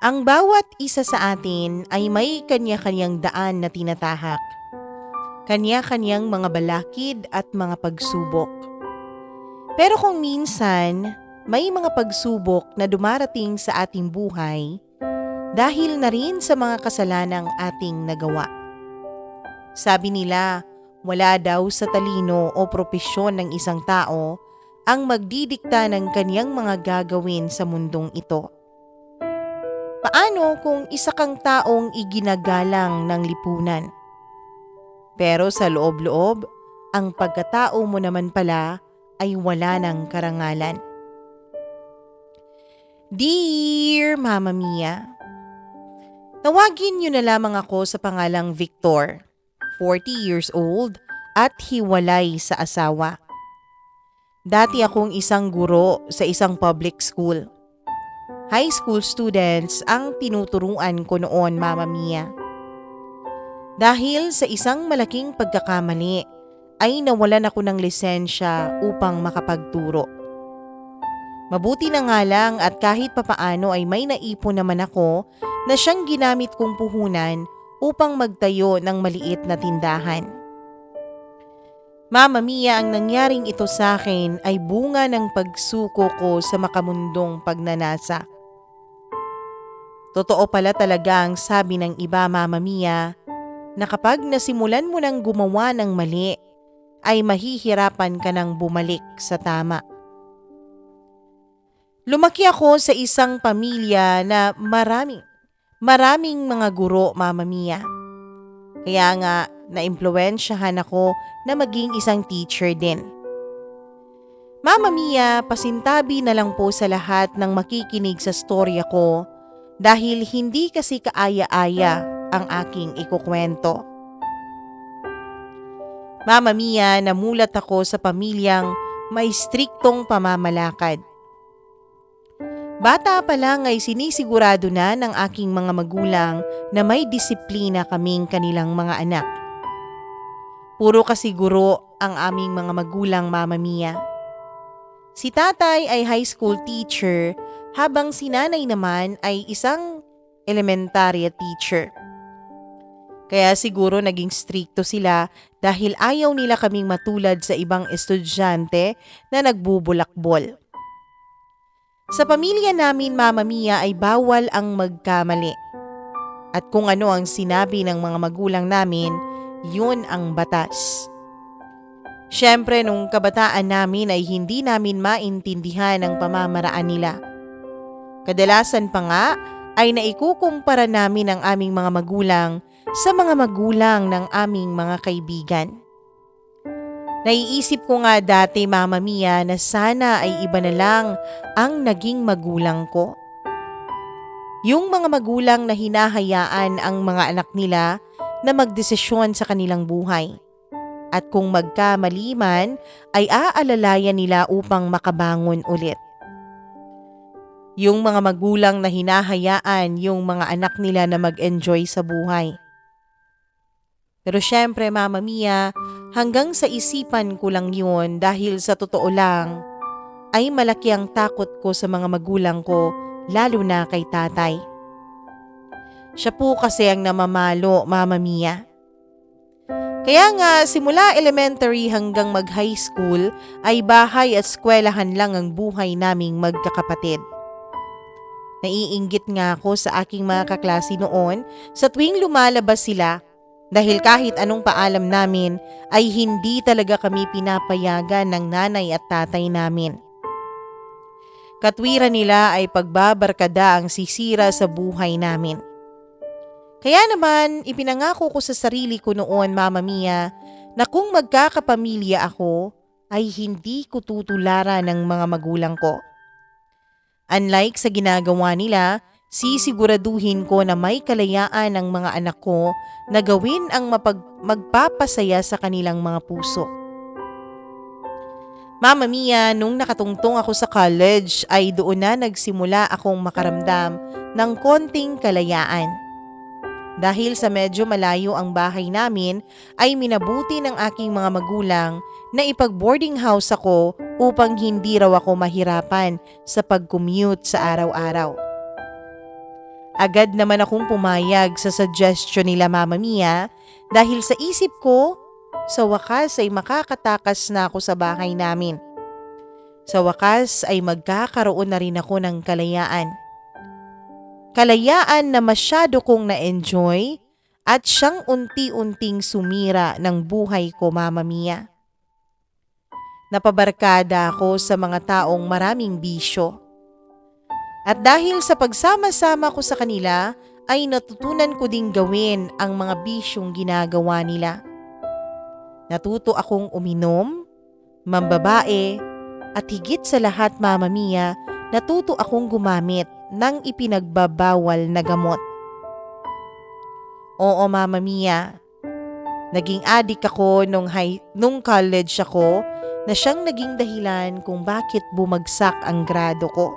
Ang bawat isa sa atin ay may kanya-kanyang daan na tinatahak, kanya-kanyang mga balakid at mga pagsubok. Pero kung minsan, may mga pagsubok na dumarating sa ating buhay dahil na rin sa mga kasalanang ating nagawa. Sabi nila, wala daw sa talino o propesyon ng isang tao ang magdidikta ng kaniyang mga gagawin sa mundong ito. Paano kung isa kang taong iginagalang ng lipunan? Pero sa loob-loob, ang pagkatao mo naman pala ay wala ng karangalan. Dear Mama Mia, tawagin niyo na lamang ako sa pangalang Victor, 40 years old at hiwalay sa asawa. Dati akong isang guro sa isang public school. High school students ang tinuturuan ko noon, Mama Mia. Dahil sa isang malaking pagkakamali ay nawalan ako ng lisensya upang makapagturo. Mabuti na nga lang at kahit papaano ay may naipon naman ako na siyang ginamit kong puhunan upang magtayo ng maliit na tindahan. Mama Mia, ang nangyaring ito sa akin ay bunga ng pagsuko ko sa makamundong pagnanasa. Totoo pala talaga ang sabi ng iba, Mama Mia, na kapag nasimulan mo ng gumawa ng mali, ay mahihirapan ka ng bumalik sa tama. Lumaki ako sa isang pamilya na maraming mga guro, Mama Mia. Kaya nga, naimpluwensyahan ako na maging isang teacher din. Mama Mia, pasintabi na lang po sa lahat ng makikinig sa storya ko dahil hindi kasi kaaya-aya ang aking ikukwento. Mama Mia, namulat ako sa pamilyang may striktong pamamalakad. Bata pa lang ay sinisigurado na ng aking mga magulang na may disiplina kaming kanilang mga anak. Puro kasi guro ang aming mga magulang, Mama Mia. Si tatay ay high school teacher habang si nanay naman ay isang elementary teacher. Kaya siguro naging strikto sila dahil ayaw nila kaming matulad sa ibang estudyante na nagbubulakbol. Sa pamilya namin, Mama Mia, ay bawal ang magkamali. At kung ano ang sinabi ng mga magulang namin, yun ang batas. Siyempre, nung kabataan namin ay hindi namin maintindihan ang pamamaraan nila. Kadalasan pa nga ay naikukumpara namin ang aming mga magulang sa mga magulang ng aming mga kaibigan. Naiisip ko nga dati, Mama Mia, na sana ay iba na lang ang naging magulang ko. Yung mga magulang na hinahayaan ang mga anak nila na magdesisyon sa kanilang buhay. At kung magkamali man, ay aalalayan nila upang makabangon ulit. Yung mga magulang na hinahayaan yung mga anak nila na mag-enjoy sa buhay. Pero syempre, Mama Mia, hanggang sa isipan ko lang yun dahil sa totoo lang, ay malaki ang takot ko sa mga magulang ko, lalo na kay tatay. Siya po kasi ang namamalo, Mama Mia. Kaya nga, simula elementary hanggang mag-high school, ay bahay at eskwelahan lang ang buhay naming magkakapatid. Naiinggit nga ako sa aking mga kaklase noon sa tuwing lumalabas sila. Dahil kahit anong paalam namin ay hindi talaga kami pinapayagan ng nanay at tatay namin. Katwiran nila ay pagbabarkada ang sisira sa buhay namin. Kaya naman ipinangako ko sa sarili ko noon, Mama Mia, na kung magkakapamilya ako ay hindi ko tutularan ng mga magulang ko. Unlike sa ginagawa nila, sisiguraduhin ko na may kalayaan ang mga anak ko na gawin ang magpapasaya sa kanilang mga puso. Mama Mia, nung nakatungtong ako sa college ay doon na nagsimula akong makaramdam ng konting kalayaan. Dahil sa medyo malayo ang bahay namin ay minabuti ng aking mga magulang na ipag-boarding house ako upang hindi raw ako mahirapan sa pag-commute sa araw-araw. Agad naman akong pumayag sa suggestion nila Mama Mia dahil sa isip ko, sa wakas ay makakatakas na ako sa bahay namin. Sa wakas ay magkakaroon na rin ako ng kalayaan. Kalayaan na masyado kong na-enjoy at siyang unti-unting sumira ng buhay ko Mama Mia. Napabarkada ako sa mga taong maraming bisyo. At dahil sa pagsama-sama ko sa kanila ay natutunan ko ding gawin ang mga bisyong ginagawa nila. Natuto akong uminom, mambabae, at higit sa lahat Mama Mia, natuto akong gumamit ng ipinagbabawal na gamot. Oo Mama Mia, naging addict ako nung college ako na siyang naging dahilan kung bakit bumagsak ang grado ko.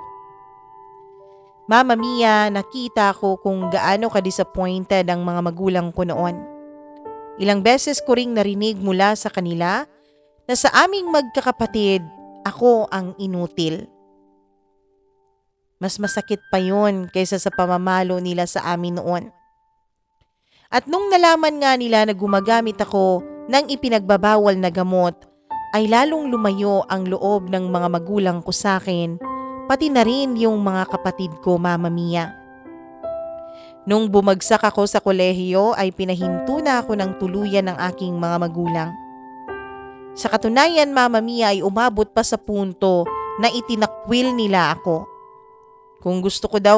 Mama Mia, nakita ko kung gaano ka-disappointed ang mga magulang ko noon. Ilang beses ko ring narinig mula sa kanila na sa aming magkakapatid, ako ang inutil. Mas masakit pa yun kaysa sa pamamalo nila sa amin noon. At nung nalaman nga nila na gumagamit ako ng ipinagbabawal na gamot, ay lalong lumayo ang loob ng mga magulang ko sa akin, pati na rin yung mga kapatid ko Mama Mia. Nung bumagsak ako sa kolehiyo ay pinahinto na ako ng tuluyan ng aking mga magulang. Sa katunayan Mama Mia ay umabot pa sa punto na itinakwil nila ako. Kung gusto ko raw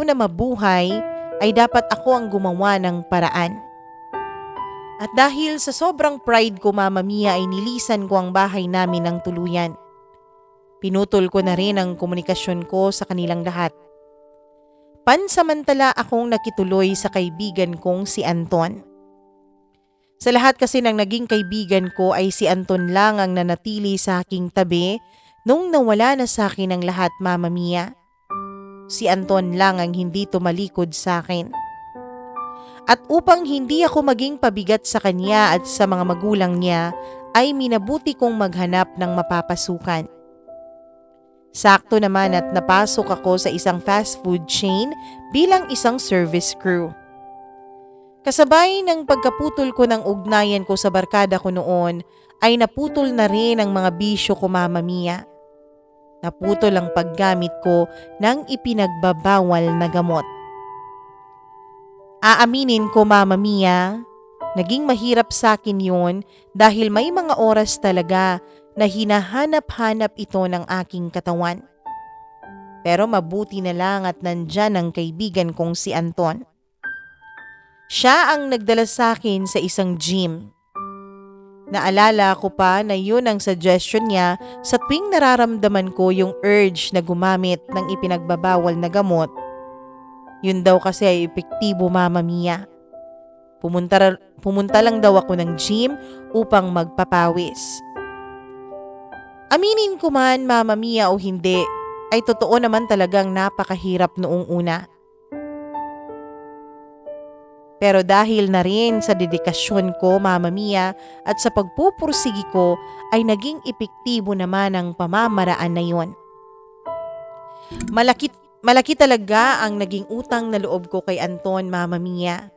na mabuhay ay dapat ako ang gumawa ng paraan. At dahil sa sobrang pride ko Mama Mia ay nilisan ko ang bahay namin ng tuluyan. Pinutol ko na rin ang komunikasyon ko sa kanilang lahat. Pansamantala akong nakituloy sa kaibigan kong si Anton. Sa lahat kasi ng naging kaibigan ko ay si Anton lang ang nanatili sa aking tabi nung nawala na sa akin ang lahat Mama Mia. Si Anton lang ang hindi tumalikod sa akin. At upang hindi ako maging pabigat sa kanya at sa mga magulang niya, ay minabuti kong maghanap ng mapapasukan. Sakto naman at napasok ako sa isang fast food chain bilang isang service crew. Kasabay ng pagkaputol ko ng ugnayan ko sa barkada ko noon, ay naputol na rin ang mga bisyo ko Mama Mia. Naputol ang paggamit ko ng ipinagbabawal na gamot. Aaminin ko Mama Mia, naging mahirap sa akin yun dahil may mga oras talaga na hinahanap-hanap ito ng aking katawan. Pero mabuti na lang at nandyan ang kaibigan kong si Anton. Siya ang nagdala sa akin sa isang gym. Naalala ko pa na yun ang suggestion niya sa tuwing nararamdaman ko yung urge na gumamit ng ipinagbabawal na gamot. Yun daw kasi ay epektibo Mama Mia. Pumunta lang daw ako ng gym upang magpapawis. Aminin ko man Mama Mia o hindi, ay totoo naman talagang napakahirap noong una. Pero dahil na rin sa dedikasyon ko Mama Mia at sa pagpupursigi ko ay naging epektibo naman ang pamamaraan na yon. Malaki talaga ang naging utang na loob ko kay Anton Mama Mia.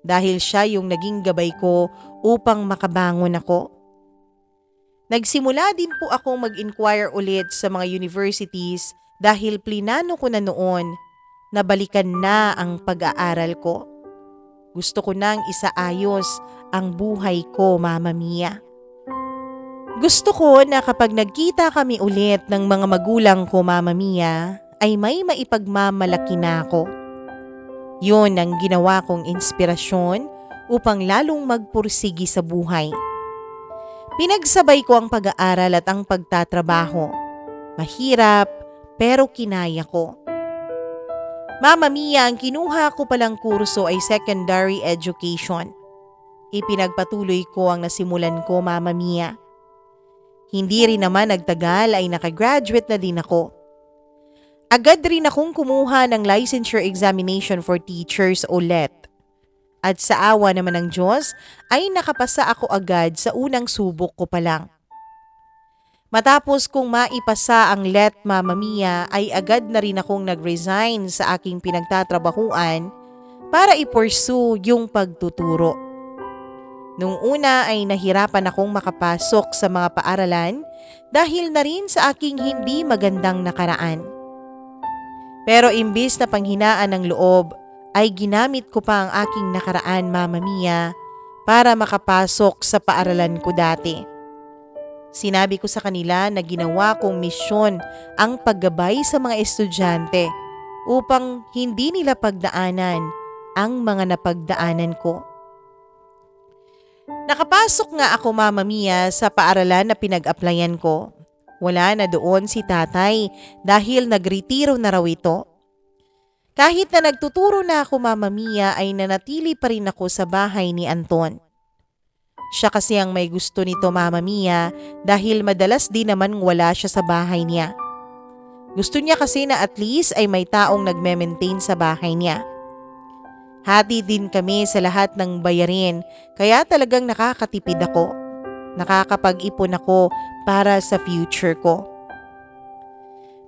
Dahil siya yung naging gabay ko upang makabangon ako. Nagsimula din po akong mag-inquire ulit sa mga universities dahil plinano ko na noon na balikan na ang pag-aaral ko. Gusto ko nang isaayos ang buhay ko Mama Mia. Gusto ko na kapag nagkita kami ulit ng mga magulang ko Mama Mia, ay may maipagmamalaki na ako. Yun ang ginawa kong inspirasyon upang lalong magpursigi sa buhay. Pinagsabay ko ang pag-aaral at ang pagtatrabaho. Mahirap pero kinaya ko. Mama Mia, ang kinuha ko palang kurso ay secondary education. Ipinagpatuloy ko ang nasimulan ko Mama Mia. Hindi rin naman nagtagal ay nakagraduate na din ako. Agad rin akong kumuha ng licensure examination for teachers o LET. At sa awa naman ng Diyos ay nakapasa ako agad sa unang subok ko pa lang. Matapos kong maipasa ang Let Mamma Mia ay agad na rin akong nag-resign sa aking pinagtatrabahuan para i-pursue yung pagtuturo. Nung una ay nahirapan akong makapasok sa mga paaralan dahil na rin sa aking hindi magandang nakaraan. Pero imbis na panghinaan ng loob ay ginamit ko pa ang aking nakaraan, Mamma Mia, para makapasok sa paaralan ko dati. Sinabi ko sa kanila na ginawa kong misyon ang paggabay sa mga estudyante upang hindi nila pagdaanan ang mga napagdaanan ko. Nakapasok nga ako, Mamma Mia, sa paaralan na pinag-applyan ko. Wala na doon si tatay dahil nagretiro na raw ito. Kahit na nagtuturo na ako, Mamma Mia, ay nanatili pa rin ako sa bahay ni Anton. Siya kasi ang may gusto nito, Mamma Mia, dahil madalas din naman wala siya sa bahay niya. Gusto niya kasi na at least ay may taong nagme-maintain sa bahay niya. Hati din kami sa lahat ng bayarin kaya talagang nakakatipid ako. Nakakapag-ipon ako para sa future ko.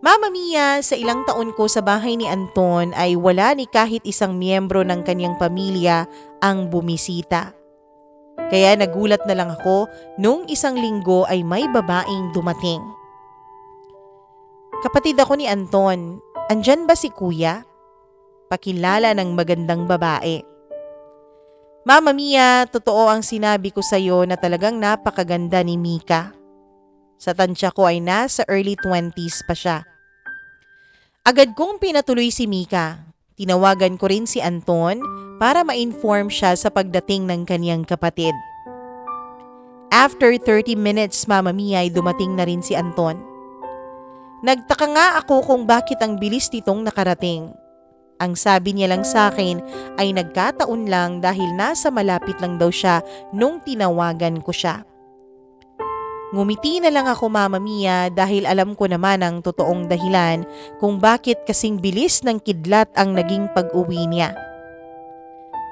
Mamma Mia, sa ilang taon ko sa bahay ni Anton ay wala ni kahit isang miyembro ng kanyang pamilya ang bumisita. Kaya nagulat na lang ako nung isang linggo ay may babaeng dumating. Kapatid ako ni Anton, andyan ba si kuya? Pakilala ng magandang babae. Mamma Mia, totoo ang sinabi ko sa iyo na talagang napakaganda ni Mika. Sa tansya ko ay nasa early 20s pa siya. Agad kong pinatuloy si Mika. Tinawagan ko rin si Anton para ma-inform siya sa pagdating ng kaniyang kapatid. After 30 minutes, Mamma Mia, ay dumating na rin si Anton. Nagtaka nga ako kung bakit ang bilis nitong nakarating. Ang sabi niya lang sa akin ay nagkataon lang dahil nasa malapit lang daw siya nung tinawagan ko siya. Ngumiti na lang ako, Mamma Mia, dahil alam ko naman ang totoong dahilan kung bakit kasing bilis ng kidlat ang naging pag-uwi niya.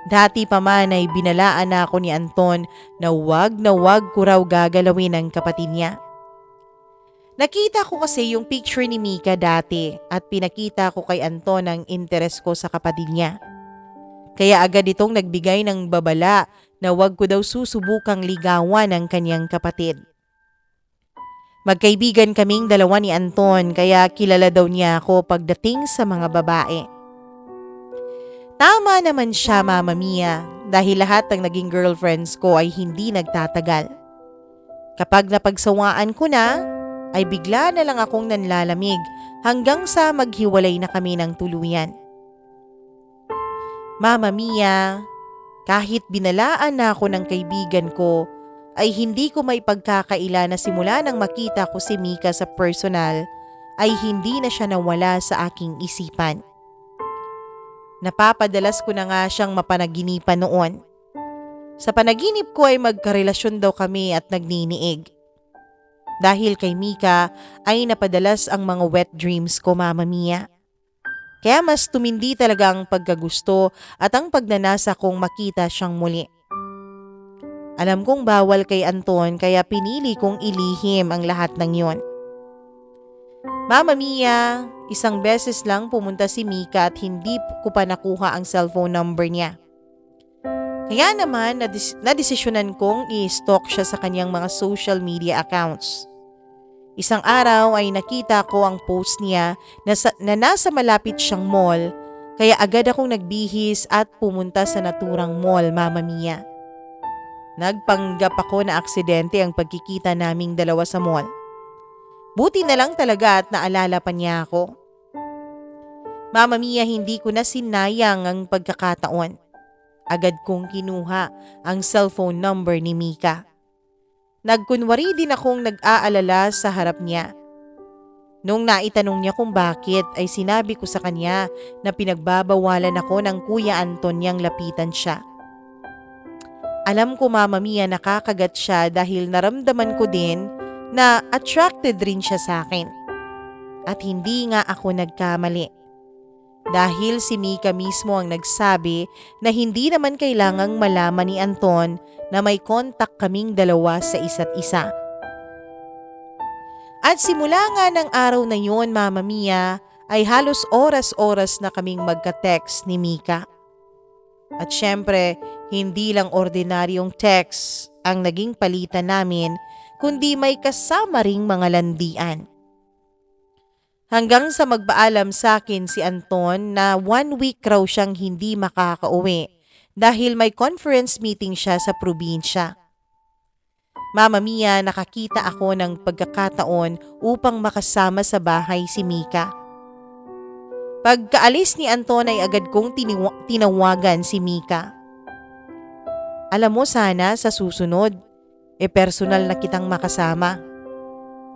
Dati pa man ay binalaan na ako ni Anton na wag ko raw gagalawin ang kapatid niya. Nakita ko kasi yung picture ni Mika dati at pinakita ko kay Anton ang interes ko sa kapatid niya. Kaya agad itong nagbigay ng babala na wag ko daw susubukang ligawan ang kanyang kapatid. Magkaibigan kaming dalawa ni Anton kaya kilala daw niya ako pagdating sa mga babae. Tama naman siya, Mamma Mia, dahil lahat ng naging girlfriends ko ay hindi nagtatagal. Kapag napagsawaan ko na, ay bigla na lang akong nanlalamig hanggang sa maghiwalay na kami ng tuluyan. Mamma Mia, kahit binalaan na ako ng kaibigan ko, ay hindi ko may pagkakaila na simula nang makita ko si Mika sa personal, ay hindi na siya nawala sa aking isipan. Napapadalas ko na nga siyang mapanaginipan noon. Sa panaginip ko ay magkarelasyon daw kami at nagniniig. Dahil kay Mika ay napadalas ang mga wet dreams ko, Mamma Mia. Kaya mas tumindi talaga ang pagkagusto at ang pagnanasa kong makita siyang muli. Alam kong bawal kay Anton kaya pinili kong ilihim ang lahat ng yon. Mamma Mia, isang beses lang pumunta si Mika at hindi ko pa nakuha ang cellphone number niya. Kaya naman nadesisyonan kong i-stalk siya sa kanyang mga social media accounts. Isang araw ay nakita ko ang post niya na nasa malapit siyang mall, kaya agad akong nagbihis at pumunta sa naturang mall, Mamma Mia. Nagpanggap ako na aksidente ang pagkikita naming dalawa sa mall. Buti na lang talaga at naalala pa niya ako. Mamma Mia, hindi ko na sinayang ang pagkakataon. Agad kong kinuha ang cellphone number ni Mika. Nagkunwari din akong nag-aalala sa harap niya. Nung naitanong niya kung bakit ay sinabi ko sa kanya na pinagbabawalan ako ng Kuya Anton niyang lapitan siya. Alam ko, Mamma Mia, nakakagat siya dahil naramdaman ko din na attracted rin siya sa akin. At hindi nga ako nagkamali. Dahil si Mika mismo ang nagsabi na hindi naman kailangang malaman ni Anton na may kontak kaming dalawa sa isa't isa. At simula nga ng araw na yon, Mama Mia, ay halos oras-oras na kaming magka-text ni Mika. At syempre, hindi lang ordinaryong text ang naging palitan namin, kundi may kasama ring mga landian. Hanggang sa magpaalam sa akin si Anton na 1 week raw siyang hindi makakauwi dahil may conference meeting siya sa probinsya. Mama Mia, nakakita ako ng pagkakataon upang makasama sa bahay si Mika. Pagkaalis ni Anton ay agad kong tinawagan si Mika. Alam mo, sana sa susunod, personal na kitang makasama.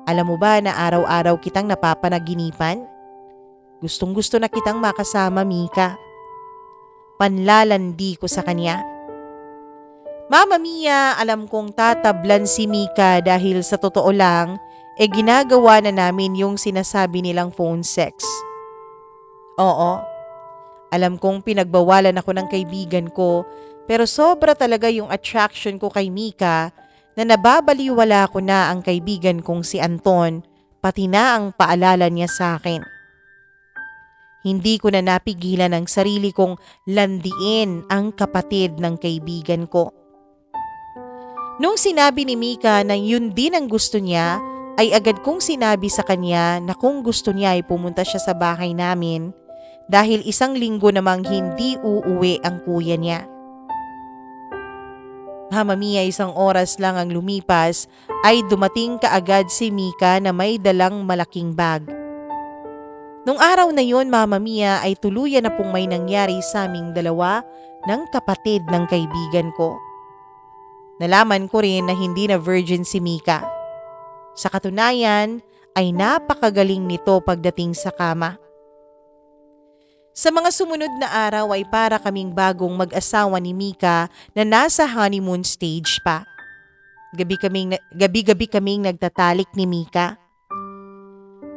Alam mo ba na araw-araw kitang napapanaginipan? Gustong-gusto na kitang makasama, Mika. Panlalandi ko sa kanya. Mama Mia, alam kong tatablan si Mika dahil sa totoo lang, ginagawa na namin yung sinasabi nilang phone sex. Oo, alam kong pinagbawalan ako ng kaibigan ko, pero sobra talaga yung attraction ko kay Mika na nababaliwala ko na ang kaibigan kong si Anton, pati na ang paalala niya sa akin. Hindi ko na napigilan ang sarili kong landiin ang kapatid ng kaibigan ko. Nung sinabi ni Mika na yun din ang gusto niya, ay agad kong sinabi sa kanya na kung gusto niya ay pumunta siya sa bahay namin dahil 1 linggo namang hindi uuwi ang kuya niya. Mama Mia, 1 oras lang ang lumipas ay dumating kaagad si Mika na may dalang malaking bag. Nung araw na yon, Mama Mia, ay tuluyan na pong may nangyari sa aming dalawa ng kapatid ng kaibigan ko. Nalaman ko rin na hindi na virgin si Mika. Sa katunayan ay napakagaling nito pagdating sa kama. Sa mga sumunod na araw ay para kaming bagong mag-asawa ni Mika na nasa honeymoon stage pa. Gabi-gabi kaming nagtatalik ni Mika.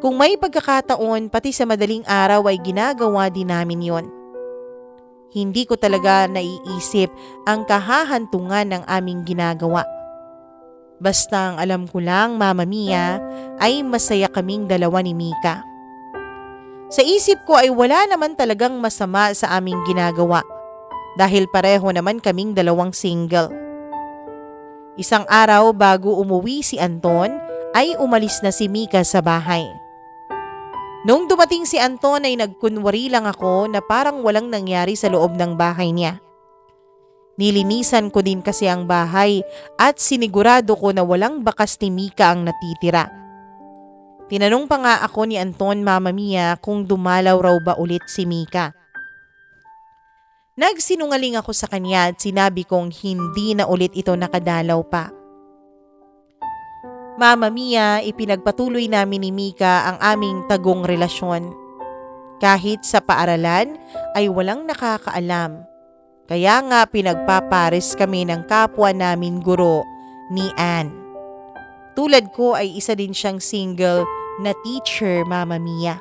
Kung may pagkakataon, pati sa madaling araw ay ginagawa din namin yon. Hindi ko talaga naiisip ang kahahantungan ng aming ginagawa. Basta ang alam ko lang, Mama Mia, ay masaya kaming dalawa ni Mika. Sa isip ko ay wala naman talagang masama sa aming ginagawa dahil pareho naman kaming dalawang single. 1 araw bago umuwi si Anton ay umalis na si Mika sa bahay. Nung dumating si Anton ay nagkunwari lang ako na parang walang nangyari sa loob ng bahay niya. Nilinisan ko din kasi ang bahay at sinigurado ko na walang bakas ni Mika ang natitira. Tinanong pa nga ako ni Anton, Mama Mia, kung dumalaw raw ba ulit si Mika. Nagsinungaling ako sa kanya at sinabi kong hindi na ulit ito nakadalaw pa. Mama Mia, ipinagpatuloy namin ni Mika ang aming tagong relasyon. Kahit sa paaralan ay walang nakakaalam. Kaya nga pinagpapares kami ng kapwa namin guro ni Anne. Tulad ko ay isa din siyang single na teacher, Mama Mia.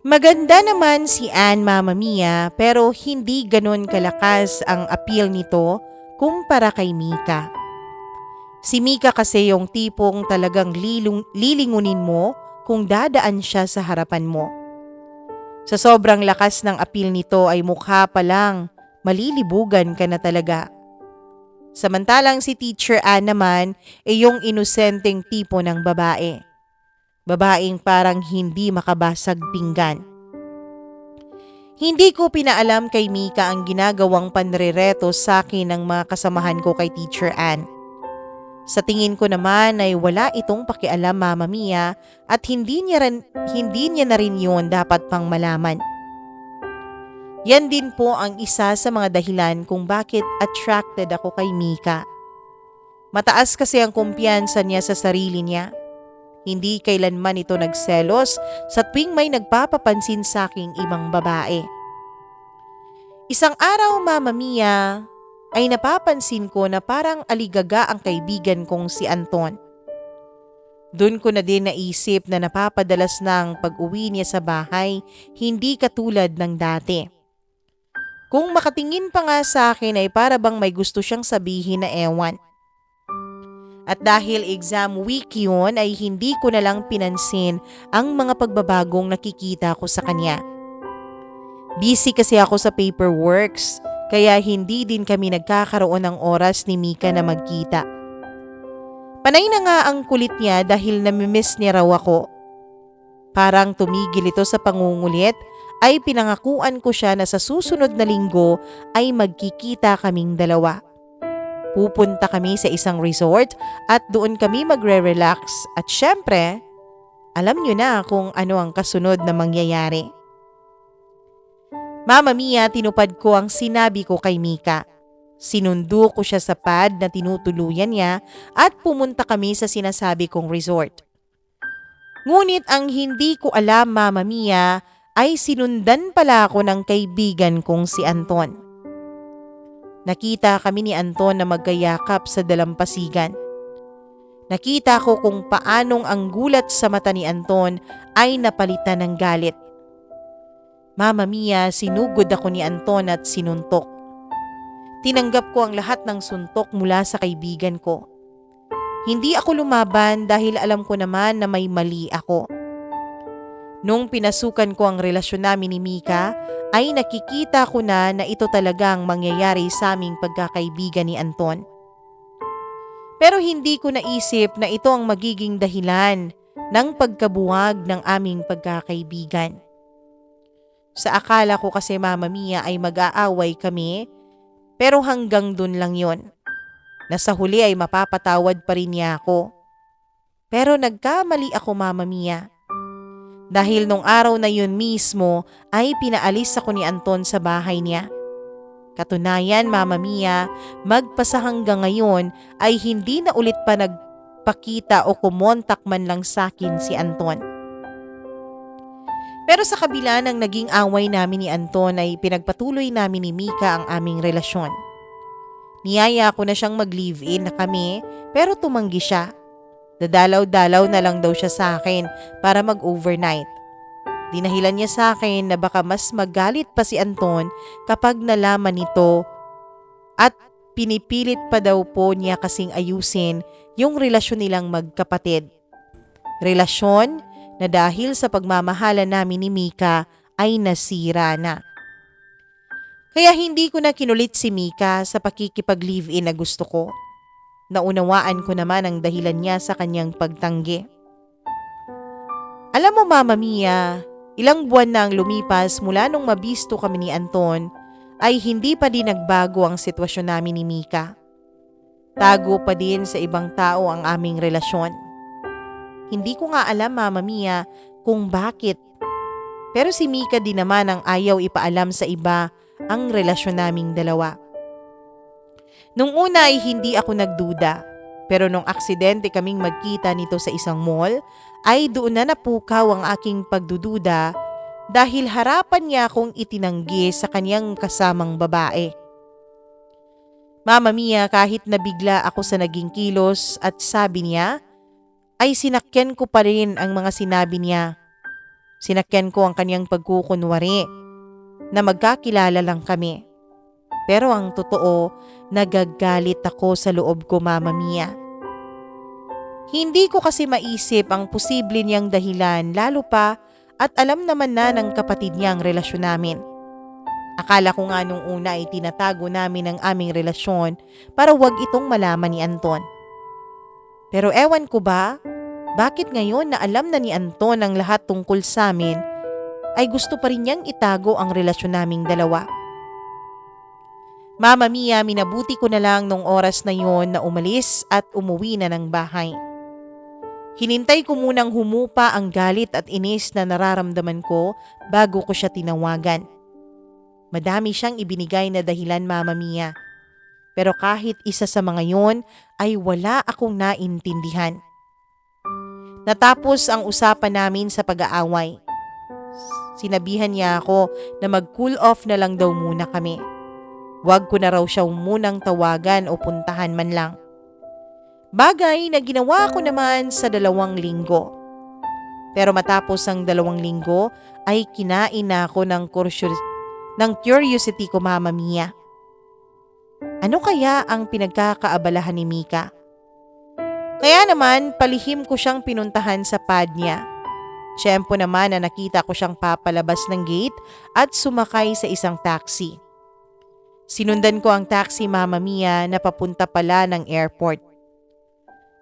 Maganda naman si Anne, Mama Mia, pero hindi ganon kalakas ang appeal nito kumpara kay Mika. Si Mika kasi yung tipong talagang lilingunin mo kung dadaan siya sa harapan mo. Sa sobrang lakas ng appeal nito ay mukha pa lang, malilibugan ka na talaga. Samantalang si Teacher Ann naman ay yung inosenteng tipo ng babae. Babaeng parang hindi makabasag pinggan. Hindi ko pinaalam kay Mika ang ginagawang panrereto sa akin ng mga kasamahan ko kay Teacher Ann. Sa tingin ko naman ay wala itong pakialam, Mama Mia, at hindi niya na rin yun dapat pang malaman. Yan din po ang isa sa mga dahilan kung bakit attracted ako kay Mika. Mataas kasi ang kumpiyansa niya sa sarili niya. Hindi kailanman ito nagselos sa tuwing may nagpapapansin sa aking ibang babae. 1 araw, Mama Mia, ay napapansin ko na parang aligaga ang kaibigan kong si Anton. Doon ko na din naisip na napapadalas ng pag-uwi niya sa bahay, hindi katulad ng dati. Kung makatingin pa nga sa akin ay para bang may gusto siyang sabihin na ewan. At dahil exam week yun ay hindi ko na lang pinansin ang mga pagbabagong nakikita ko sa kanya. Busy kasi ako sa paperworks kaya hindi din kami nagkakaroon ng oras ni Mika na magkita. Panay na nga ang kulit niya dahil namimiss niya raw ako. Parang tumigil ito sa pangungulit ay pinangakuan ko siya na sa susunod na linggo ay magkikita kaming dalawa. Pupunta kami sa isang resort at doon kami magre-relax at syempre, alam niyo na kung ano ang kasunod na mangyayari. Mama Mia, tinupad ko ang sinabi ko kay Mika. Sinundo ko siya sa pad na tinutuluyan niya at pumunta kami sa sinasabi kong resort. Ngunit ang hindi ko alam, Mama Mia, ay sinundan pala ako ng kaibigan kong si Anton. Nakita kami ni Anton na magkayakap sa dalampasigan. Nakita ko kung paanong ang gulat sa mata ni Anton ay napalitan ng galit. Mama Mia, sinugod ako ni Anton at sinuntok. Tinanggap ko ang lahat ng suntok mula sa kaibigan ko. Hindi ako lumaban dahil alam ko naman na may mali ako. Nung pinasukan ko ang relasyon namin ni Mika, ay nakikita ko na ito talagang mangyayari sa aming pagkakaibigan ni Anton. Pero hindi ko naisip na ito ang magiging dahilan ng pagkabuwag ng aming pagkakaibigan. Sa akala ko kasi, Mama Mia, ay mag-aaway kami, pero hanggang dun lang yon. Na sa huli ay mapapatawad pa rin niya ako. Pero nagkamali ako, Mama Mia. Dahil nung araw na yun mismo ay pinaalis ako ni Anton sa bahay niya. Katunayan, Mama Mia, magpasa hanggang ngayon ay hindi na ulit pa nagpakita o kumontak man lang sa akin si Anton. Pero sa kabila ng naging away namin ni Anton ay pinagpatuloy namin ni Mika ang aming relasyon. Niyaya ko na siyang mag-live-in na kami pero tumanggi siya. Dadalaw-dalaw na lang daw siya sa akin para mag-overnight. Dinahilan niya sa akin na baka mas magalit pa si Anton kapag nalaman nito at pinipilit pa daw po niya kasing ayusin yung relasyon nilang magkapatid. Relasyon na dahil sa pagmamahala namin ni Mika ay nasira na. Kaya hindi ko na kinulit si Mika sa pakikipag-live-in na gusto ko. Naunawaan ko naman ang dahilan niya sa kanyang pagtanggi. Alam mo, Mama Mia, ilang buwan na ang lumipas mula nung mabisto kami ni Anton ay hindi pa din nagbago ang sitwasyon namin ni Mika. Tago pa din sa ibang tao ang aming relasyon. Hindi ko nga alam, Mama Mia, kung bakit. Pero si Mika din naman ang ayaw ipaalam sa iba ang relasyon naming dalawa. Nung una ay hindi ako nagduda, pero nung aksidente kaming magkita nito sa isang mall, ay doon na napukaw ang aking pagdududa dahil harapan niya akong itinanggi sa kanyang kasamang babae. Mama Mia, kahit nabigla ako sa naging kilos at sabi niya, ay sinakyan ko pa rin ang mga sinabi niya. Sinakyan ko ang kanyang pagkukunwari na magkakilala lang kami. Pero ang totoo, nagagalit ako sa loob ko, Mama Mia. Hindi ko kasi maisip ang posible niyang dahilan lalo pa at alam naman na ng kapatid niya ang relasyon namin. Akala ko nga nung una ay tinatago namin ang aming relasyon para wag itong malaman ni Anton. Pero ewan ko ba, bakit ngayon na alam na ni Anton ang lahat tungkol sa amin ay gusto pa rin niyang itago ang relasyon naming dalawa. Mama Mia, minabuti ko na lang nung oras na yon na umalis at umuwi na ng bahay. Hinintay ko munang humupa ang galit at inis na nararamdaman ko bago ko siya tinawagan. Madami siyang ibinigay na dahilan, Mama Mia. Pero kahit isa sa mga yon ay wala akong naintindihan. Natapos ang usapan namin sa pag-aaway. Sinabihan niya ako na mag-cool off na lang daw muna kami. Huwag ko na raw siya munang tawagan o puntahan man lang. Bagay na ginawa ko naman sa 2 linggo. Pero matapos ang 2 linggo ay kinain na ako ng curiosity ko, Mama Mia. Ano kaya ang pinagkakaabalahan ni Mika? Kaya naman palihim ko siyang pinuntahan sa pad niya. Tiyempo naman na nakita ko siyang papalabas ng gate at sumakay sa isang taxi. Sinundan ko ang taxi, Mama Mia, na papunta pala ng airport.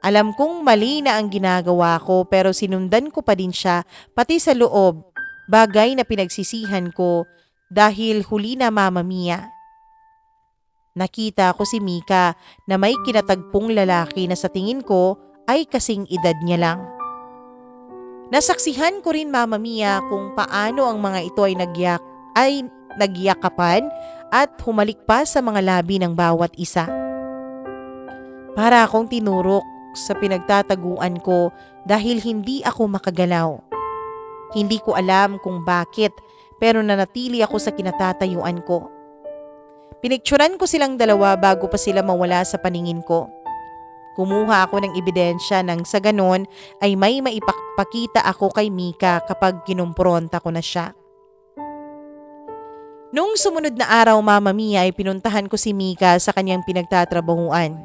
Alam kong mali na ang ginagawa ko pero sinundan ko pa din siya pati sa loob, bagay na pinagsisihan ko dahil huli na, Mama Mia. Nakita ko si Mika na may kinatagpong lalaki na sa tingin ko ay kasing edad niya lang. Nasaksihan ko rin, Mama Mia, kung paano ang mga ito ay nagyakapan at humalik pa sa mga labi ng bawat isa. Para akong tinurok sa pinagtataguan ko dahil hindi ako makagalaw. Hindi ko alam kung bakit pero nanatili ako sa kinatatayuan ko. Pinikturan ko silang dalawa bago pa sila mawala sa paningin ko. Kumuha ako ng ebidensya nang sa ganon ay may maipakita ako kay Mika kapag kinumpronta ko na siya. Nung sumunod na araw, Mama Mia, ay pinuntahan ko si Mika sa kanyang pinagtatrabahuan.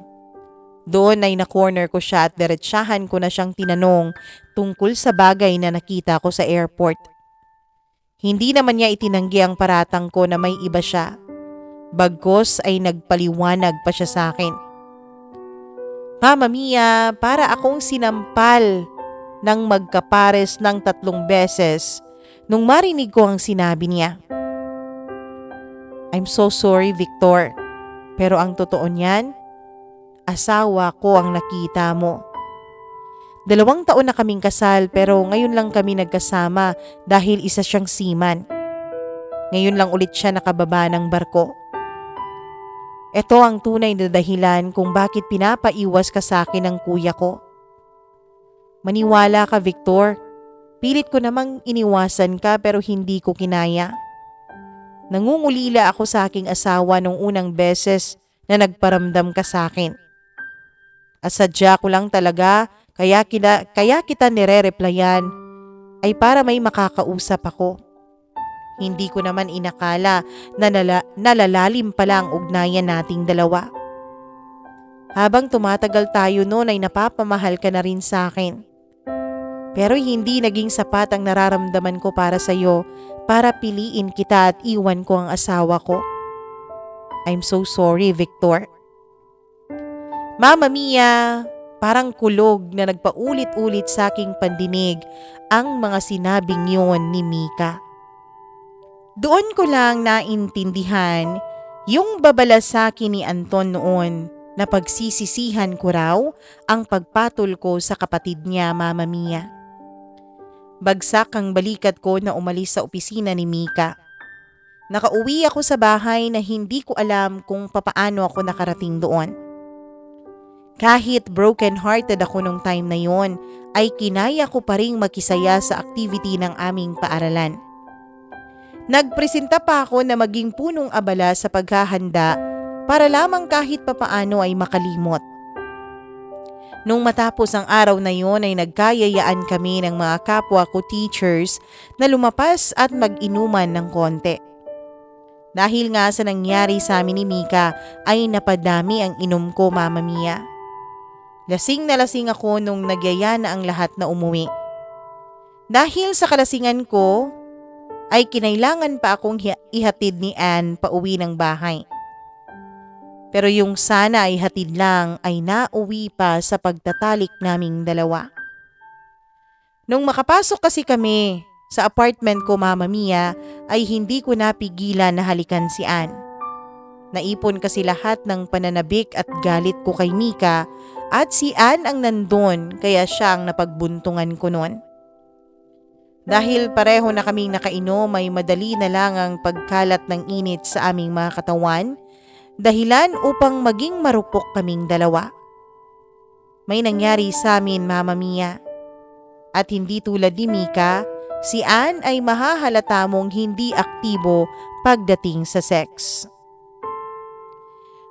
Doon ay na-corner ko siya at diretsahan ko na siyang tinanong tungkol sa bagay na nakita ko sa airport. Hindi naman niya itinanggi ang paratang ko na may iba siya. Bagkos ay nagpaliwanag pa siya sa akin. Mama Mia, para akong sinampal ng magkapares ng 3 beses nung marinig ko ang sinabi niya. I'm so sorry, Victor. Pero ang totoo niyan, asawa ko ang nakita mo. 2 taon na kaming kasal pero ngayon lang kami nagkasama dahil isa siyang seaman. Ngayon lang ulit siya nakababa ng barko. Ito ang tunay na dahilan kung bakit pinapaiwas ka sa akin ng kuya ko. Maniwala ka, Victor. Pilit ko namang iniwasan ka pero hindi ko kinaya. Nangungulila ako sa aking asawa nung unang beses na nagparamdam ka sa akin. Asadya ko lang talaga kaya kita nire-replyan ay para may makakausap ako. Hindi ko naman inakala na nalalalim pala ang ugnayan nating dalawa. Habang tumatagal tayo noon ay napapamahal ka na rin sa akin. Pero hindi naging sapat ang nararamdaman ko para sa iyo para piliin kita at iwan ko ang asawa ko. I'm so sorry, Victor. Mama Mia, parang kulog na nagpaulit-ulit sa aking pandinig ang mga sinabing yon ni Mika. Doon ko lang naintindihan yung babala sa akin ni Anton noon na pagsisisihan ko raw ang pagpatol ko sa kapatid niya, Mama Mia. Bagsak ang balikat ko na umalis sa opisina ni Mika. Nakauwi ako sa bahay na hindi ko alam kung papaano ako nakarating doon. Kahit broken-hearted ako nung time na yon, ay kinaya ko pa ring makisaya sa activity ng aming paaralan. Nagpresenta pa ako na maging punong abala sa paghahanda para lamang kahit papaano ay makalimot. Nung matapos ang araw na yon ay nagkayayaan kami ng mga kapwa ko teachers na lumapas at mag-inuman ng konti. Dahil nga sa nangyari sa amin ni Mika ay napadami ang inom ko, Mama Mia. Lasing na lasing ako nung nagyaya na ang lahat na umuwi. Dahil sa kalasingan ko, ay kinailangan pa akong ihatid ni Anne pauwi ng bahay. Pero yung sana ay hatid lang ay nauwi pa sa pagtatalik naming dalawa. Nung makapasok kasi kami sa apartment ko, Mama Mia, ay hindi ko napigilan na halikan si Anne. Naipon kasi lahat ng pananabik at galit ko kay Mika at si Anne ang nandun kaya siya ang napagbuntungan ko noon. Dahil pareho na kaming nakainom ay madali na lang ang pagkalat ng init sa aming mga katawan, dahilan upang maging marupok kaming dalawa. May nangyari sa amin, Mama Mia. At hindi tulad ni Mika, si Anne ay mahahalata mong hindi aktibo pagdating sa sex.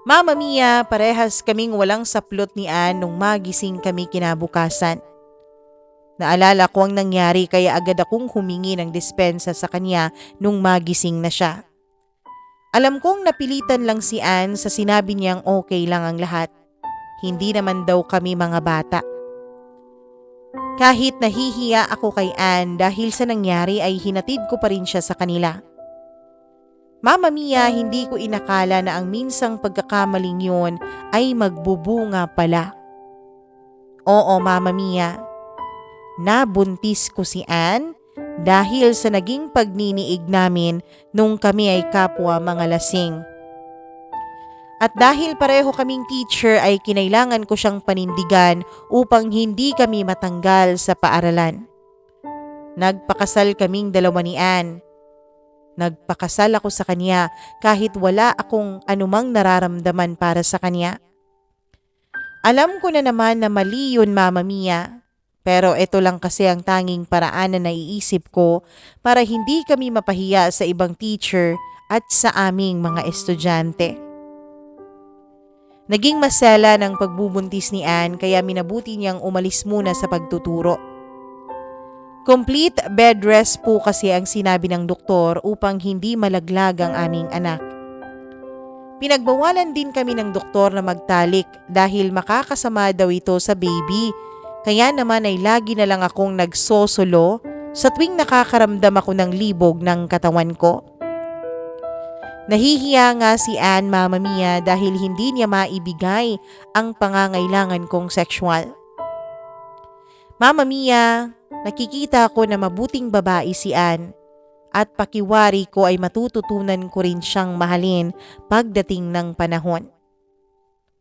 Mama Mia, parehas kaming walang saplot ni Anne nung magising kami kinabukasan. Naalala ko ang nangyari kaya agad akong humingi ng dispensa sa kanya nung magising na siya. Alam kong napilitan lang si Anne sa sinabi niyang okay lang ang lahat. Hindi naman daw kami mga bata. Kahit nahihiya ako kay Ann dahil sa nangyari ay hinatid ko pa rin siya sa kanila. Mama Mia, hindi ko inakala na ang minsang pagkakamaling yun ay magbubunga pala. Oo, Mama Mia. Nabuntis ko si Ann dahil sa naging pagniniig namin nung kami ay kapwa mga lasing. At dahil pareho kaming teacher ay kinailangan ko siyang panindigan upang hindi kami matanggal sa paaralan. Nagpakasal kaming dalawa ni Ann. Nagpakasal ako sa kanya kahit wala akong anumang nararamdaman para sa kanya. Alam ko na naman na mali yun, Mama Mia. Pero ito lang kasi ang tanging paraan na naiisip ko para hindi kami mapahiya sa ibang teacher at sa aming mga estudyante. Naging masela ng pagbubuntis ni Ann kaya minabuti niyang umalis muna sa pagtuturo. Complete bed rest po kasi ang sinabi ng doktor upang hindi malaglag ang aming anak. Pinagbawalan din kami ng doktor na magtalik dahil makakasama daw ito sa baby. Kaya naman ay lagi na lang akong nagsosolo sa tuwing nakakaramdam ako ng libog ng katawan ko. Nahihiya nga si Ann, Mama Mia, dahil hindi niya maibigay ang pangangailangan kong sexual. Mama Mia, nakikita ko na mabuting babae si Ann at pakiwari ko ay matututunan ko rin siyang mahalin pagdating ng panahon.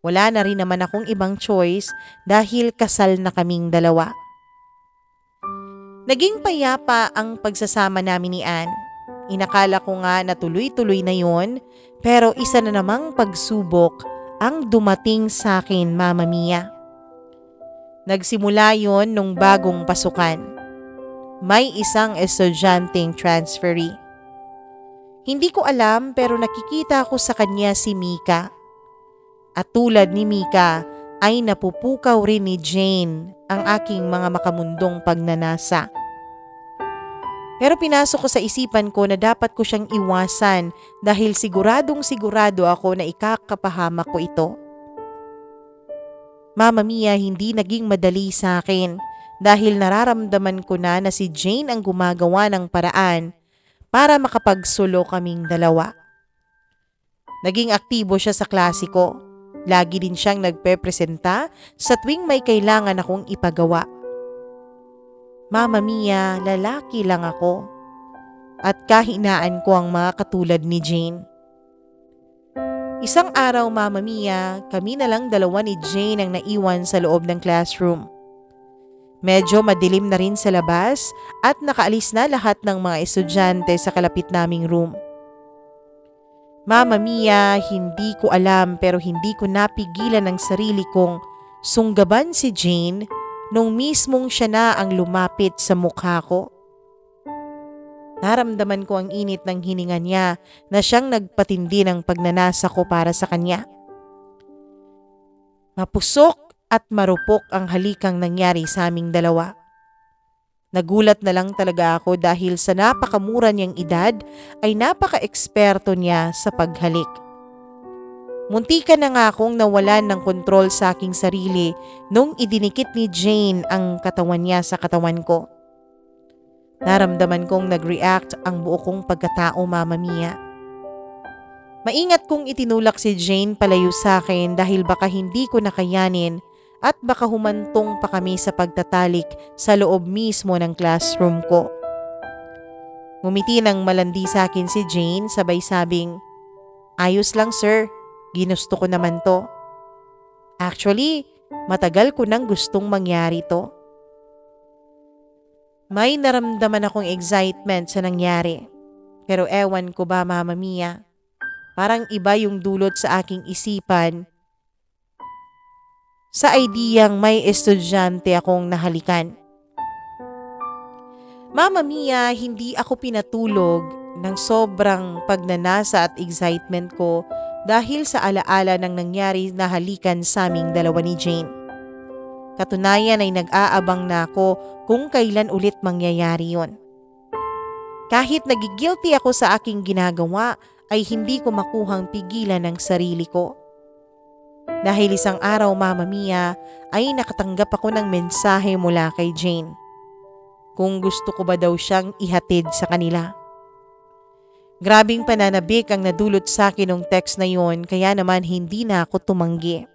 Wala na rin naman akong ibang choice dahil kasal na kaming dalawa. Naging payapa ang pagsasama namin ni Ann. Inakala ko nga na tuloy-tuloy na yon, pero isa na namang pagsubok ang dumating sa akin, Mama Mia. Nagsimula yon nung bagong pasukan. May isang estudyanteng transferee. Hindi ko alam pero nakikita ko sa kanya si Mika. At tulad ni Mika ay napupukaw rin ni Jane ang aking mga makamundong pagnanasa. Pero pinasok ko sa isipan ko na dapat ko siyang iwasan dahil siguradong sigurado ako na ikakapahamak ko ito. Mama Mia, hindi naging madali sa akin dahil nararamdaman ko na si Jane ang gumagawa ng paraan para makapagsulo kaming dalawa. Naging aktibo siya sa klase ko. Lagi din siyang nagpepresenta sa tuwing may kailangan akong ipagawa. Mama Mia, lalaki lang ako at kahinaan ko ang mga katulad ni Jane. Isang araw, Mama Mia, kami na lang dalawa ni Jane ang naiwan sa loob ng classroom. Medyo madilim na rin sa labas at nakaalis na lahat ng mga estudyante sa kalapit naming room. Mama Mia, hindi ko alam pero hindi ko napigilan ang sarili kong sunggaban si Jane nung mismong siya na ang lumapit sa mukha ko. Naramdaman ko ang init ng hininga niya na siyang nagpatindi ng pagnanasa ko para sa kanya. Mapusok at marupok ang halikang nangyari sa aming dalawa. Nagulat na lang talaga ako dahil sa napakamura niyang edad ay napaka-eksperto niya sa paghalik. Muntikan na nga akong nawalan ng kontrol sa aking sarili nung idinikit ni Jane ang katawan niya sa katawan ko. Naramdaman kong nag-react ang buo kong pagkatao, Mama Mia. Maingat kong itinulak si Jane palayo sa akin dahil baka hindi ko nakayanin at baka humantong pa kami sa pagtatalik sa loob mismo ng classroom ko. Ngumiti ng malandi sa akin si Jane sabay sabing, "Ayos lang sir, ginusto ko naman to. Actually, matagal ko nang gustong mangyari to." May naramdaman akong excitement sa nangyari. Pero ewan ko ba, Mama Mia, parang iba yung dulot sa aking isipan sa ideyang may estudyante akong nahalikan. Mama Mia, hindi ako pinatulog ng sobrang pagnanasa at excitement ko dahil sa alaala ng nangyari na halikan sa aming dalawa ni Jane. Katunayan ay nag-aabang na ako kung kailan ulit mangyayari yon. Kahit nagigilty ako sa aking ginagawa ay hindi ko makuhang pigilan ang sarili ko. Dahil isang araw, Mama Mia, ay nakatanggap ako ng mensahe mula kay Jane. Kung gusto ko ba daw siyang ihatid sa kanila. Grabing pananabik ang nadulot sa akin ng text na yon, kaya naman hindi na ako tumanggi.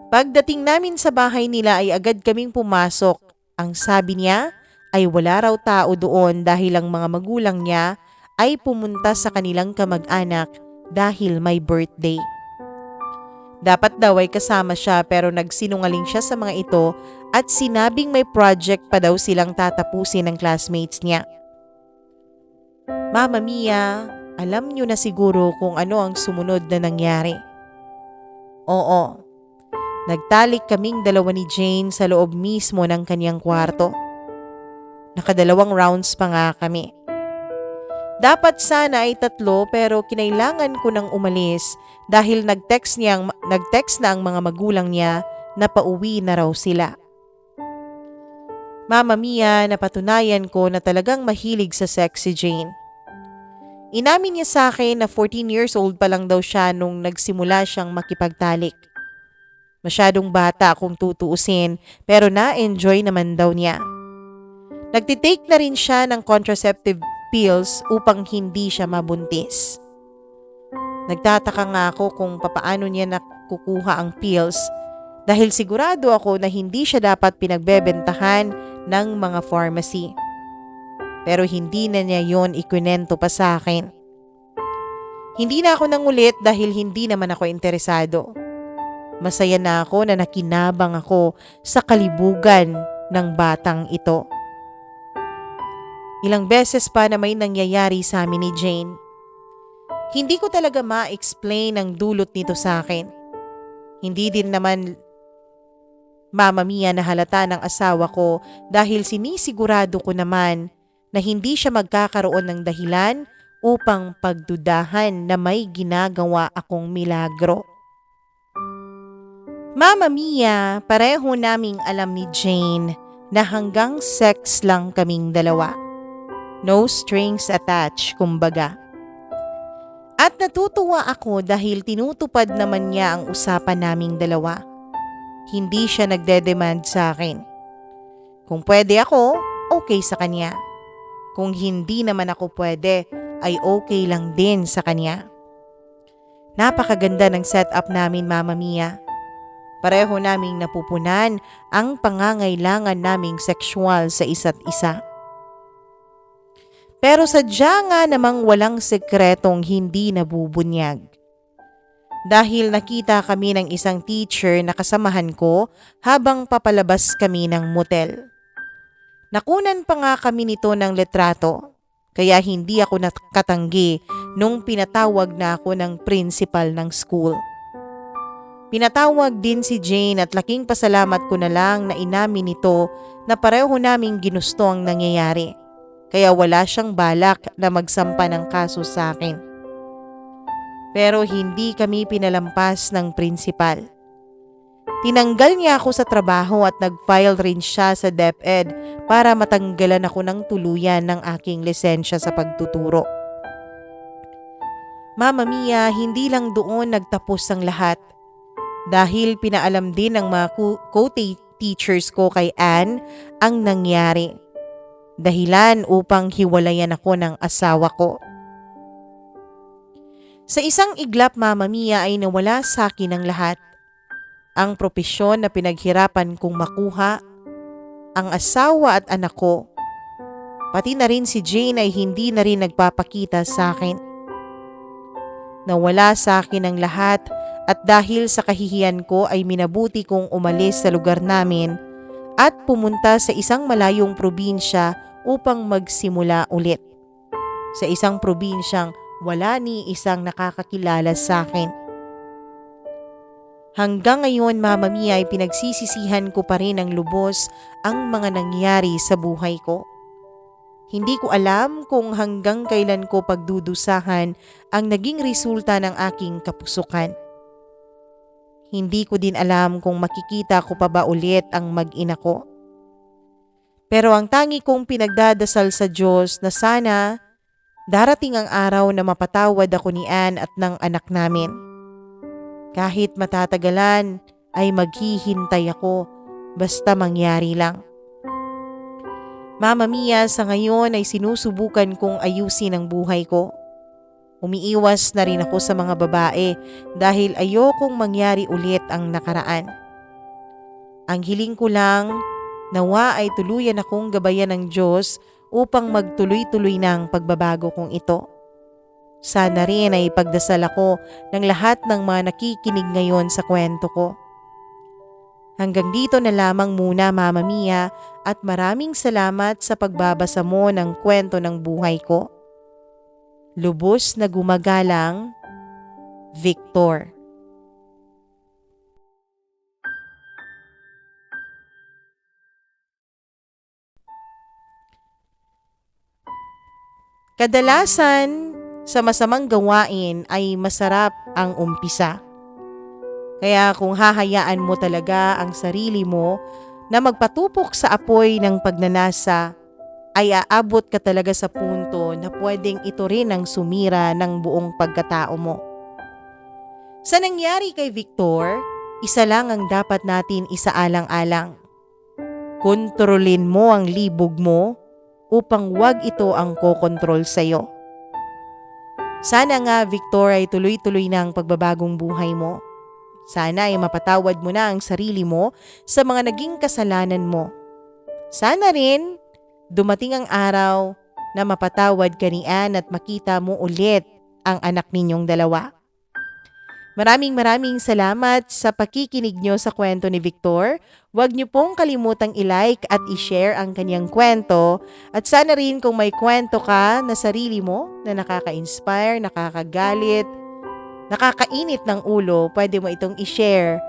Pagdating namin sa bahay nila ay agad kaming pumasok. Ang sabi niya ay wala raw tao doon dahil ang mga magulang niya ay pumunta sa kanilang kamag-anak dahil may birthday. Dapat daw ay kasama siya pero nagsinungaling siya sa mga ito at sinabing may project pa daw silang tatapusin ng classmates niya. Mama Mia, alam niyo na siguro kung ano ang sumunod na nangyari. Oo, nagtalik kaming dalawa ni Jane sa loob mismo ng kanyang kwarto. Nakadalawang rounds pa nga kami. Dapat sana ay 3 pero kinailangan ko nang umalis dahil nag-text na ang mga magulang niya na pauwi na raw sila. Mama Mia, napatunayan ko na talagang mahilig sa sex si Jane. Inamin niya sa akin na 14 years old pa lang daw siya nung nagsimula siyang makipagtalik. Masyadong bata kung tutuusin pero na-enjoy naman daw niya. Nagtitake na rin siya ng contraceptive pills upang hindi siya mabuntis. Nagtataka nga ako kung papaano niya nakukuha ang pills dahil sigurado ako na hindi siya dapat pinagbebentahan ng mga pharmacy. Pero hindi na niya yon ikwento pa sa akin. Hindi na ako nangulit dahil hindi naman ako interesado. Masaya na ako na nakinabang ako sa kalibugan ng batang ito. Ilang beses pa na may nangyayari sa amin ni Jane. Hindi ko talaga ma-explain ang dulot nito sa akin. Hindi din naman Mama Mia na halata ng asawa ko dahil sinisigurado ko naman na hindi siya magkakaroon ng dahilan upang pagdudahan na may ginagawa akong milagro. Mama Mia, pareho naming alam ni Jane na hanggang sex lang kaming dalawa. No strings attached, kumbaga. At natutuwa ako dahil tinutupad naman niya ang usapan naming dalawa. Hindi siya nagde-demand sa akin. Kung pwede ako, okay sa kanya. Kung hindi naman ako pwede, ay okay lang din sa kanya. Napakaganda ng setup namin, Mama Mia. Pareho naming napupunan ang pangangailangan naming sexual sa isa't isa. Pero sadya nga namang walang sekretong hindi nabubunyag. Dahil nakita kami ng isang teacher na kasamahan ko habang papalabas kami ng motel. Nakunan pa nga kami nito ng letrato, kaya hindi ako nakatanggi nung pinatawag na ako ng principal ng school. Pinatawag din si Jane at laking pasalamat ko na lang na inamin nito na pareho naming ginusto ang nangyayari, kaya wala siyang balak na magsampa ng kaso sa akin. Pero hindi kami pinalampas ng principal. Tinanggal niya ako sa trabaho at nag-file rin siya sa DepEd para matanggalan ako ng tuluyan ng aking lisensya sa pagtuturo. Mama Mia, hindi lang doon nagtapos ang lahat. Dahil pinaalam din ng mga co-teachers ko kay Anne ang nangyari. Dahilan upang hiwalayan ako ng asawa ko. Sa isang iglap, Mama Mia, ay nawala sa akin ang lahat. Ang propesyon na pinaghirapan kong makuha, ang asawa at anak ko, pati na rin si Jane ay hindi na rin nagpapakita sa akin. Nawala sa akin ang lahat at dahil sa kahihiyan ko ay minabuti kong umalis sa lugar namin at pumunta sa isang malayong probinsya upang magsimula ulit. Sa isang probinsyang wala ni isang nakakakilala sa akin. Hanggang ngayon, Mama Mia, ay pinagsisisihan ko pa rin ng lubos ang mga nangyari sa buhay ko. Hindi ko alam kung hanggang kailan ko pagdudusahan ang naging resulta ng aking kapusukan. Hindi ko din alam kung makikita ko pa ba ulit ang mag-ina ko. Pero ang tangi kong pinagdadasal sa Diyos na sana darating ang araw na mapatawad ako ni Anne at ng anak namin. Kahit matatagalan ay maghihintay ako basta mangyari lang. Mama Mia, sa ngayon ay sinusubukan kong ayusin ang buhay ko. Umiiwas na rin ako sa mga babae dahil ayokong mangyari ulit ang nakaraan. Ang hiling ko lang, nawa ay tuluyan akong gabayan ng Diyos upang magtuloy-tuloy ng pagbabago kong ito. Sana rin ay pagdasal ako ng lahat ng mga nakikinig ngayon sa kwento ko. Hanggang dito na lamang muna, Mama Mia, at maraming salamat sa pagbabasa mo ng kwento ng buhay ko. Lubos na gumagalang, Victor. Kadalasan, sa masamang gawain ay masarap ang umpisa. Kaya kung hahayaan mo talaga ang sarili mo na magpatupok sa apoy ng pagnanasa, ay aabot ka talaga sa punto na pwedeng ito rin ang sumira ng buong pagkatao mo. Sa nangyari kay Victor, isa lang ang dapat natin isaalang-alang. Kontrolin mo ang libog mo upang wag ito ang kokontrol sa'yo. Sana nga, Victor, ay tuloy-tuloy na ang pagbabagong buhay mo. Sana ay mapatawad mo na ang sarili mo sa mga naging kasalanan mo. Sana rin dumating ang araw na mapatawad ka ni Ann at makita mo ulit ang anak ninyong dalawa. Maraming salamat sa pakikinig nyo sa kwento ni Victor. Huwag nyo pong kalimutang i-like at i-share ang kanyang kwento. At sana rin kung may kwento ka na sarili mo na nakaka-inspire, nakakagalit, nakakainit ng ulo, pwede mo itong i-share.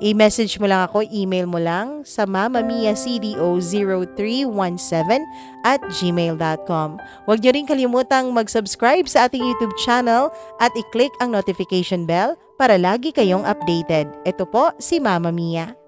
I-message mo lang ako, email mo lang sa mamamiacdo0317@gmail.com. Huwag niyo rin kalimutang mag-subscribe sa ating YouTube channel at i-click ang notification bell para lagi kayong updated. Ito po si Mama Mia.